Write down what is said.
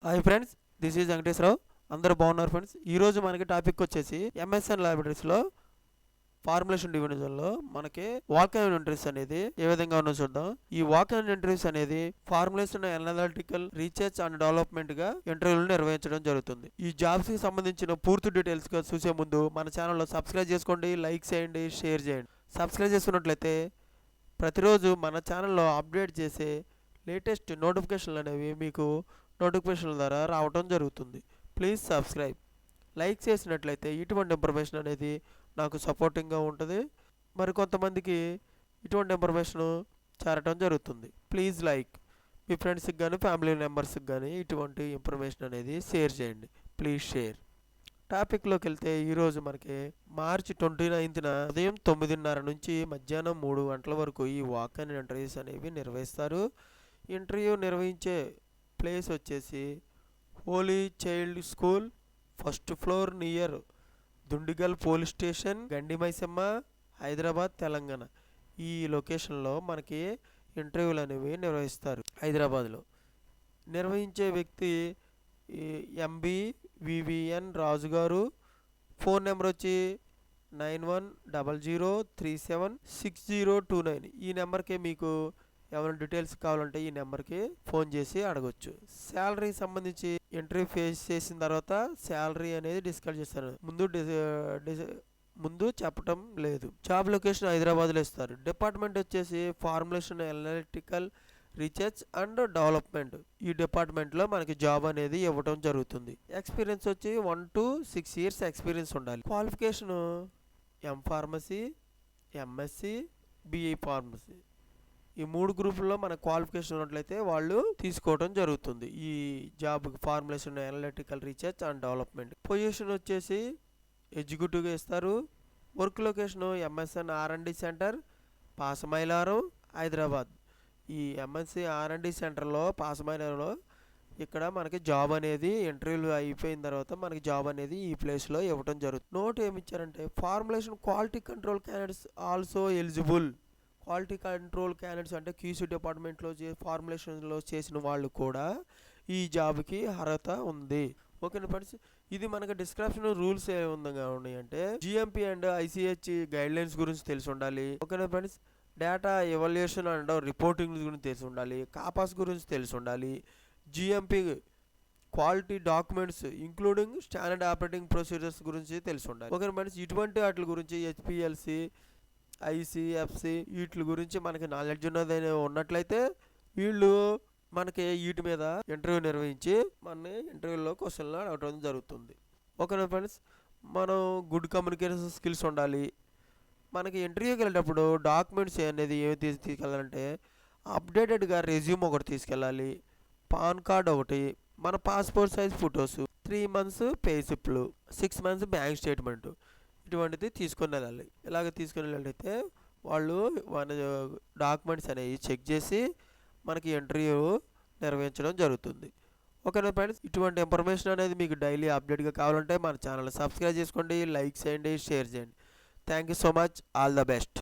Hi friends, this is Venkateswara Rao. అందరూ బాగున్నారు friends. ఈరోజు మనకి టాపిక్ వచ్చేసి ఎంఎస్ఎన్ ల్యాబొరేటరీస్లో ఫార్ములేషన్ డివిజన్లో మనకి వాక్ అండ్ ఇంటర్వ్యూస్ అనేది ఏ విధంగా ఉన్నో చూద్దాం. ఈ వాక్ అండ్ ఇంటర్వ్యూస్ అనేది formulation analytical research and development గా ఇంటర్వ్యూలు నిర్వహించడం జరుగుతుంది. ఈ జాబ్స్ కి సంబంధించిన పూర్తి డీటెయిల్స్ గా చూసే ముందు మన ఛానల్లో సబ్స్క్రైబ్ చేసుకోండి, లైక్ చేయండి, షేర్ చేయండి. సబ్స్క్రైబ్ చేసుకున్నట్లయితే ప్రతిరోజు మన ఛానల్లో అప్డేట్ చేసే లేటెస్ట్ నోటిఫికేషన్లు అనేవి మీకు నోటిఫికేషన్ల ద్వారా రావడం జరుగుతుంది. Please subscribe. లైక్ చేసినట్లయితే ఇటువంటి ఇన్ఫర్మేషన్ అనేది నాకు సపోర్టింగ్గా ఉంటుంది. మరి కొంతమందికి ఇటువంటి ఇన్ఫర్మేషన్ చేరటం జరుగుతుంది. Please like. మీ ఫ్రెండ్స్కి కానీ ఫ్యామిలీ మెంబర్స్కి కానీ ఇటువంటి ఇన్ఫర్మేషన్ అనేది షేర్ చేయండి. Please share. టాపిక్లోకి వెళ్తే ఈరోజు మనకి మార్చి 29న ఉదయం 9:30 నుంచి మధ్యాహ్నం 3 గంటల వరకు ఈ వాక్ అండ్ ఇంటర్వ్యూస్ అనేవి నిర్వహిస్తారు. ఇంటర్వ్యూ నిర్వహించే ప్లేస్ వచ్చేసి Holy Child School, first floor, near Dundigal police station, Gandimaisamma, Hyderabad, Telangana. ఈ లొకేషన్లో మనకి ఇంటర్వ్యూలు అనేవి నిర్వహిస్తారు. హైదరాబాద్లో నిర్వహించే వ్యక్తి MBVVN రాజు గారు. ఫోన్ నెంబర్ వచ్చి 9100376029. ఈ నెంబర్కి మీకు ఏమైనా డీటెయిల్స్ కావాలంటే ఈ నెంబర్కి ఫోన్ చేసి అడగొచ్చు. శాలరీ సంబంధించి ఇంటర్వ్యూ ఫేస్ చేసిన తర్వాత శాలరీ అనేది డిస్కస్ చేస్తారు. ముందు చెప్పటం లేదు. జాబ్ లొకేషన్ హైదరాబాద్లో ఇస్తారు. డిపార్ట్మెంట్ వచ్చేసి formulation analytical research and development. ఈ డిపార్ట్మెంట్లో మనకి జాబ్ అనేది ఇవ్వడం జరుగుతుంది. ఎక్స్పీరియన్స్ వచ్చి 1 to 6 years ఎక్స్పీరియన్స్ ఉండాలి. Qualification M.Pharmacy, MSc, BE pharmacy. ఈ 3 గ్రూపుల్లో మన క్వాలిఫికేషన్ ఉన్నట్లయితే వాళ్ళు తీసుకోవడం జరుగుతుంది ఈ job. Formulation analytical research and development. Position వచ్చేసి ఎగ్జిక్యూటివ్గా ఇస్తారు. Work location MSN R&D centre, Pasamailaram, Hyderabad. ఈ MSc R&D సెంటర్లో పాసమైలారంలో ఇక్కడ మనకి జాబ్ అనేది ఇంటర్వ్యూలు అయిపోయిన తర్వాత మనకి జాబ్ అనేది ఈ ప్లేస్లో ఇవ్వడం జరుగుతుంది. నోట్ ఏమి ఇచ్చారంటే formulation quality control candidates also eligible. Quality control candidates అంటే QC డిపార్ట్మెంట్లో ఫార్ములేషన్లో చేసిన వాళ్ళు కూడా ఈ జాబ్కి అర్హత ఉంది. ఓకేనా ఫ్రెండ్స్, ఇది మనకి డిస్క్రిప్షన్ రూల్స్ ఏ విధంగా ఉన్నాయంటే GMP అండ్ ICH గైడ్లైన్స్ గురించి తెలిసి ఉండాలి. ఓకేనా friends, data evaluation and reporting గురించి తెలిసి ఉండాలి. కాపాస్ గురించి తెలిసి ఉండాలి. GMP quality documents including standard operating procedures గురించి తెలిసి ఉండాలి. ఓకేనా ఫ్రెండ్స్, ఇటువంటి వాటి గురించి HPLC, ICFC వీటి గురించి మనకి నాలెడ్జ్ ఉన్నట్లయితే వీళ్ళు మనకి వీటి మీద ఇంటర్వ్యూ నిర్వహించి మన ఇంటర్వ్యూలో క్వశ్చన్లు అడగడం జరుగుతుంది. ఓకేనా ఫ్రెండ్స్, మనం గుడ్ కమ్యూనికేషన్ స్కిల్స్ ఉండాలి. మనకి ఇంటర్వ్యూకి వెళ్ళేటప్పుడు డాక్యుమెంట్స్ అనేది ఏమి తీసుకెళ్ళాలంటే అప్డేటెడ్గా రెజ్యూమ్ ఒకటి తీసుకెళ్ళాలి, పాన్ కార్డ్ ఒకటి, మన passport size photos, 3 months pay స్లిప్లు, 6 months బ్యాంక్ స్టేట్మెంట్, ఇటువంటిది తీసుకొని వెళ్ళాలి. ఇలాగ తీసుకొని వెళ్ళినట్లయితే వాళ్ళు మన డాక్యుమెంట్స్ అనేవి చెక్ చేసి మనకి ఇంటర్వ్యూ నిర్వహించడం జరుగుతుంది. ఓకేనా ఫ్రెండ్స్, ఇటువంటి ఇన్ఫర్మేషన్ అనేది మీకు డైలీ అప్డేట్గా కావాలంటే మన ఛానల్ సబ్స్క్రైబ్ చేసుకోండి, లైక్ చేయండి, షేర్ చేయండి. Thank you so much. All the best.